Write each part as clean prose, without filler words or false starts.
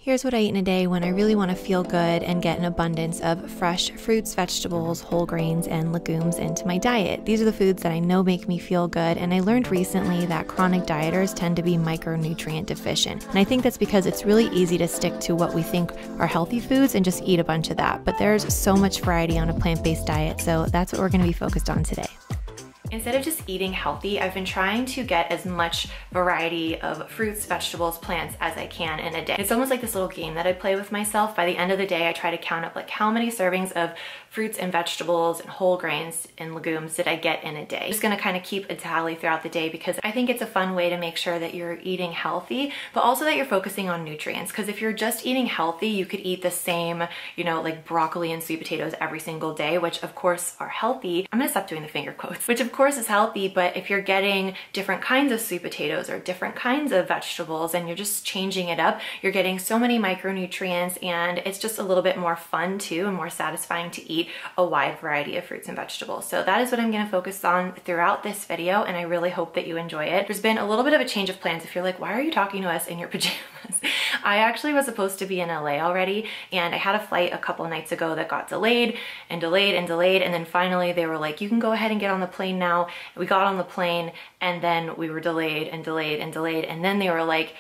Here's what I eat in a day when I really want to feel good and get an abundance of fresh fruits, vegetables, whole grains, and legumes into my diet. These are the foods that I know make me feel good, and I learned recently that chronic dieters tend to be micronutrient deficient. And I think that's because it's really easy to stick to what we think are healthy foods and just eat a bunch of that. But there's so much variety on a plant-based diet, so that's what we're going to be focused on today. Instead of just eating healthy, I've been trying to get as much variety of fruits, vegetables, plants as I can in a day. It's almost like this little game that I play with myself. By the end of the day, I try to count up like how many servings of fruits and vegetables and whole grains and legumes did I get in a day. I'm just gonna kind of keep a tally throughout the day because I think it's a fun way to make sure that you're eating healthy, but also that you're focusing on nutrients. Because if you're just eating healthy, you could eat the same, like broccoli and sweet potatoes every single day, which of course are healthy. I'm gonna stop doing the finger quotes, which of course is healthy, but if you're getting different kinds of sweet potatoes or different kinds of vegetables and you're just changing it up, you're getting so many micronutrients, and it's just a little bit more fun too and more satisfying to eat a wide variety of fruits and vegetables. So that is what I'm going to focus on throughout this video, and I really hope that you enjoy it. There's been a little bit of a change of plans. If you're like, why are you talking to us in your pajamas? I actually was supposed to be in LA already, and I had a flight a couple nights ago that got delayed and delayed and delayed, and then finally they were like, you can go ahead and get on the plane now. We got on the plane, and then we were delayed and delayed and delayed, and then they were like,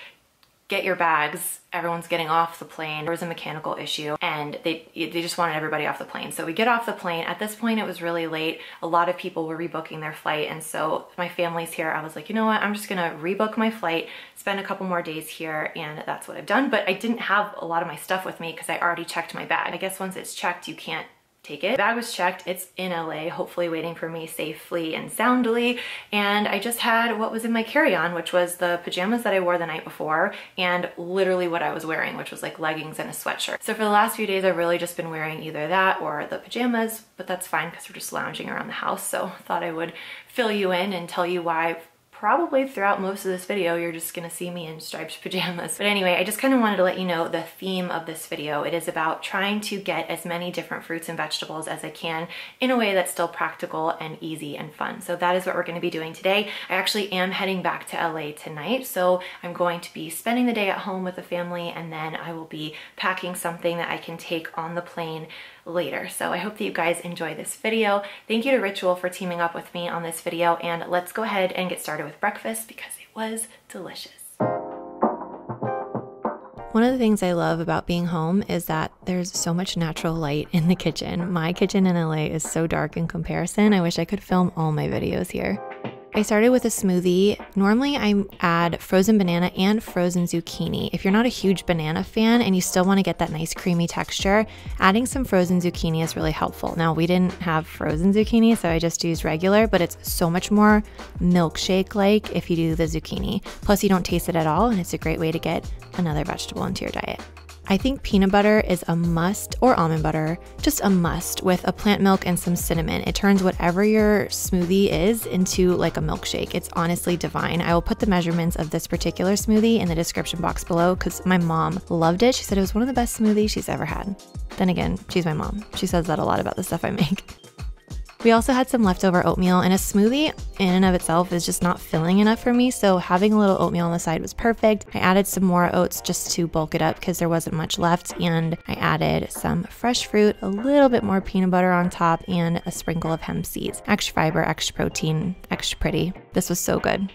get your bags, everyone's getting off the plane. There was a mechanical issue and they just wanted everybody off the plane. So we get off the plane. At this point, it was really late. A lot of people were rebooking their flight. And so my family's here. I was like, you know what? I'm just gonna rebook my flight, spend a couple more days here, and that's what I've done. But I didn't have a lot of my stuff with me because I already checked my bag. I guess once it's checked, you can't take it. The bag was checked, it's in LA, hopefully waiting for me safely and soundly. And I just had what was in my carry-on, which was the pajamas that I wore the night before and literally what I was wearing, which was like leggings and a sweatshirt. So for the last few days, I've really just been wearing either that or the pajamas, but that's fine because we're just lounging around the house. So I thought I would fill you in and tell you why probably throughout most of this video, you're just gonna see me in striped pajamas. But anyway, I just kind of wanted to let you know the theme of this video. It is about trying to get as many different fruits and vegetables as I can in a way that's still practical and easy and fun. So that is what we're gonna be doing today. I actually am heading back to LA tonight. So I'm going to be spending the day at home with the family, and then I will be packing something that I can take on the plane later. So I hope that you guys enjoy this video. Thank you to Ritual for teaming up with me on this video, and let's go ahead and get started with breakfast because it was delicious. One of the things I love about being home is that there's so much natural light in the kitchen. My kitchen in LA is so dark in comparison. I wish I could film all my videos here. I started with a smoothie. Normally I add frozen banana and frozen zucchini. If you're not a huge banana fan and you still want to get that nice creamy texture, adding some frozen zucchini is really helpful. Now we didn't have frozen zucchini, so I just used regular, but it's so much more milkshake-like if you do the zucchini. Plus you don't taste it at all, and it's a great way to get another vegetable into your diet. I think peanut butter is a must, or almond butter, just a must with a plant milk and some cinnamon. It turns whatever your smoothie is into like a milkshake. It's honestly divine. I will put the measurements of this particular smoothie in the description box below because my mom loved it. She said it was one of the best smoothies she's ever had. Then again, she's my mom. She says that a lot about the stuff I make. We also had some leftover oatmeal, and a smoothie in and of itself is just not filling enough for me, so having a little oatmeal on the side was perfect. I added some more oats just to bulk it up because there wasn't much left, and I added some fresh fruit, a little bit more peanut butter on top, and a sprinkle of hemp seeds. Extra fiber, extra protein, extra pretty. This was so good.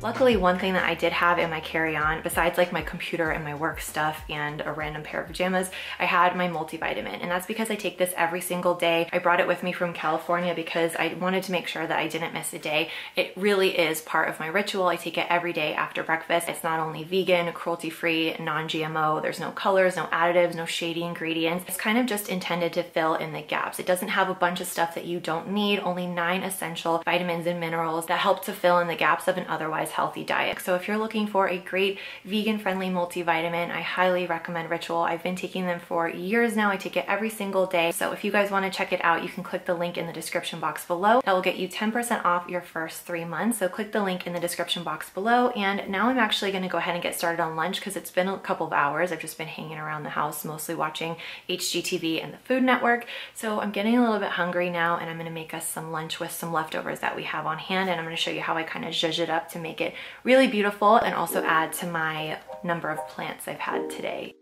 Luckily, one thing that I did have in my carry-on, besides like my computer and my work stuff and a random pair of pajamas, I had my multivitamin, and that's because I take this every single day. I brought it with me from California because I wanted to make sure that I didn't miss a day. It really is part of my ritual. I take it every day after breakfast. It's not only vegan, cruelty-free, non-GMO, there's no colors, no additives, no shady ingredients. It's kind of just intended to fill in the gaps. It doesn't have a bunch of stuff that you don't need, only 9 essential vitamins and minerals that help to fill in the gaps of an otherwise otherwise healthy diet. So if you're looking for a great vegan-friendly multivitamin, I highly recommend Ritual. I've been taking them for years now. I take it every single day. So if you guys want to check it out, you can click the link in the description box below. That will get you 10% off your first 3 months. So click the link in the description box below. And now I'm actually going to go ahead and get started on lunch because it's been a couple of hours. I've just been hanging around the house, mostly watching HGTV and the Food Network. So I'm getting a little bit hungry now, and I'm going to make us some lunch with some leftovers that we have on hand. And I'm going to show you how I kind of zhuzh it up to make it really beautiful and also add to my number of plants I've had today.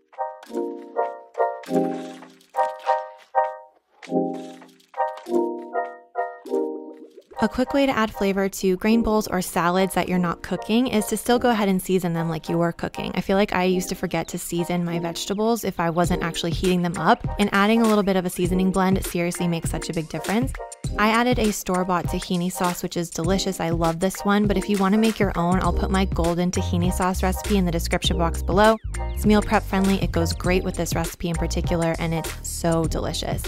A quick way to add flavor to grain bowls or salads that you're not cooking is to still go ahead and season them like you were cooking. I feel like I used to forget to season my vegetables if I wasn't actually heating them up, and adding a little bit of a seasoning blend seriously makes such a big difference. I added a store-bought tahini sauce, which is delicious. I love this one, but if you want to make your own, I'll put my golden tahini sauce recipe in the description box below. It's meal prep friendly. It goes great with this recipe in particular, and it's so delicious.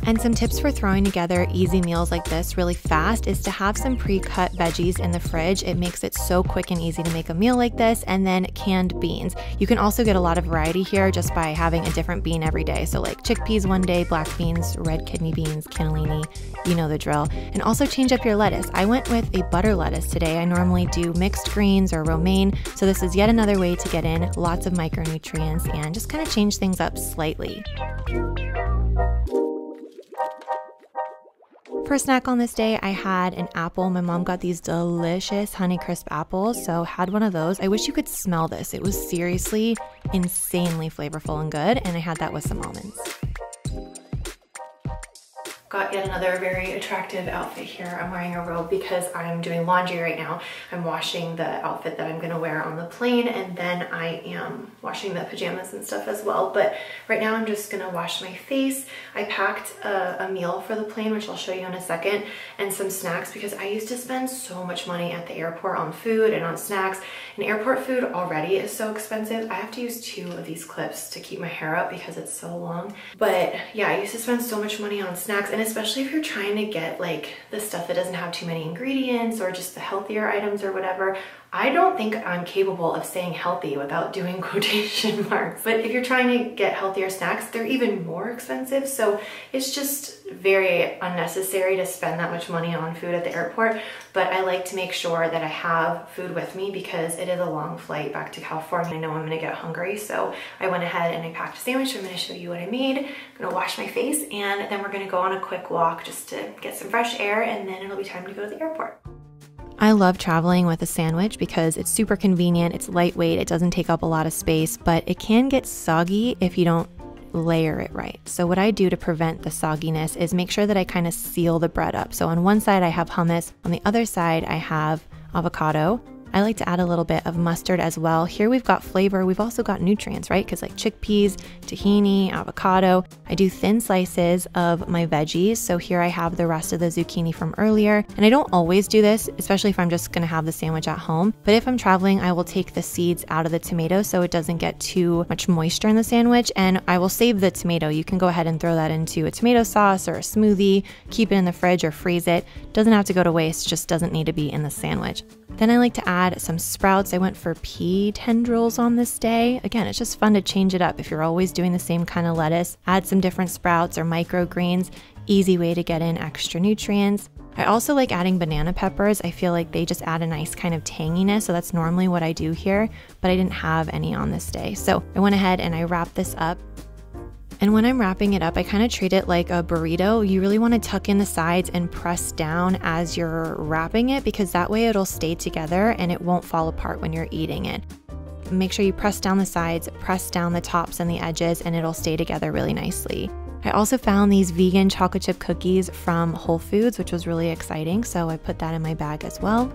And some tips for throwing together easy meals like this really fast is to have some pre-cut veggies in the fridge. It makes it so quick and easy to make a meal like this. And then canned beans. You can also get a lot of variety here just by having a different bean every day. So like chickpeas one day, black beans, red kidney beans, cannellini, you know the drill. And also change up your lettuce. I went with a butter lettuce today. I normally do mixed greens or romaine. So this is yet another way to get in lots of micronutrients and just kind of change things up slightly. For a snack on this day, I had an apple. My mom got these delicious Honeycrisp apples, so had one of those. I wish you could smell this. It was seriously insanely flavorful and good, and I had that with some almonds. Got yet another very attractive outfit here. I'm wearing a robe because I'm doing laundry right now. I'm washing the outfit that I'm gonna wear on the plane, and then I am washing the pajamas and stuff as well. But right now I'm just gonna wash my face. I packed a meal for the plane, which I'll show you in a second, and some snacks because I used to spend so much money at the airport on food and on snacks. And airport food already is so expensive. I have to use 2 of these clips to keep my hair up because it's so long. But yeah, I used to spend so much money on snacks, and especially if you're trying to get like the stuff that doesn't have too many ingredients or just the healthier items or whatever. I don't think I'm capable of saying healthy without doing quotation marks. But if you're trying to get healthier snacks, they're even more expensive. So it's just very unnecessary to spend that much money on food at the airport. But I like to make sure that I have food with me because it is a long flight back to California. I know I'm gonna get hungry. So I went ahead and I packed a sandwich. I'm gonna show you what I made. I'm gonna wash my face, and then we're gonna go on a quick walk just to get some fresh air, and then it'll be time to go to the airport. I love traveling with a sandwich because it's super convenient, it's lightweight, it doesn't take up a lot of space, but it can get soggy if you don't layer it right. So what I do to prevent the sogginess is make sure that I kind of seal the bread up. So on one side I have hummus, on the other side I have avocado. I like to add a little bit of mustard as well. Here we've got flavor, we've also got nutrients, right? Because like chickpeas, tahini, avocado. I do thin slices of my veggies. So here I have the rest of the zucchini from earlier. And I don't always do this, especially if I'm just gonna have the sandwich at home. But if I'm traveling, I will take the seeds out of the tomato so it doesn't get too much moisture in the sandwich. And I will save the tomato. You can go ahead and throw that into a tomato sauce or a smoothie, keep it in the fridge or freeze it. Doesn't have to go to waste, just doesn't need to be in the sandwich. Then I like to add some sprouts. I went for pea tendrils on this day. Again, it's just fun to change it up. If you're always doing the same kind of lettuce, add some different sprouts or microgreens. Easy way to get in extra nutrients. I also like adding banana peppers. I feel like they just add a nice kind of tanginess. So that's normally what I do here, but I didn't have any on this day. So I went ahead and I wrapped this up. And when I'm wrapping it up, I kind of treat it like a burrito. You really want to tuck in the sides and press down as you're wrapping it because that way it'll stay together and it won't fall apart when you're eating it. Make sure you press down the sides, press down the tops and the edges, and it'll stay together really nicely. I also found these vegan chocolate chip cookies from Whole Foods, which was really exciting. So I put that in my bag as well.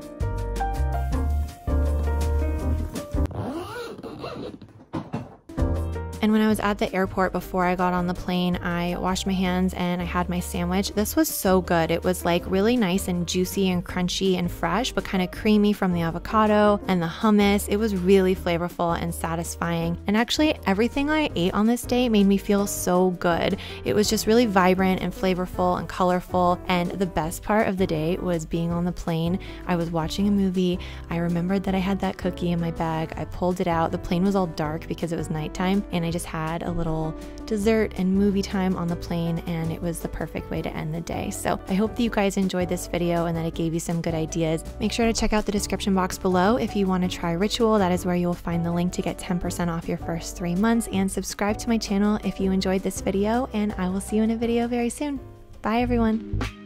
And when I was at the airport before I got on the plane, I washed my hands and I had my sandwich. This was so good. It was like really nice and juicy and crunchy and fresh, but kind of creamy from the avocado and the hummus. It was really flavorful and satisfying. And actually everything I ate on this day made me feel so good. It was just really vibrant and flavorful and colorful. And the best part of the day was being on the plane. I was watching a movie. I remembered that I had that cookie in my bag. I pulled it out. The plane was all dark because it was nighttime, and I just had a little dessert and movie time on the plane, and it was the perfect way to end the day. So I hope that you guys enjoyed this video and that it gave you some good ideas. Make sure to check out the description box below if you want to try Ritual. That is where you will find the link to get 10% off your first 3 months, and subscribe to my channel if you enjoyed this video, and I will see you in a video very soon. Bye everyone.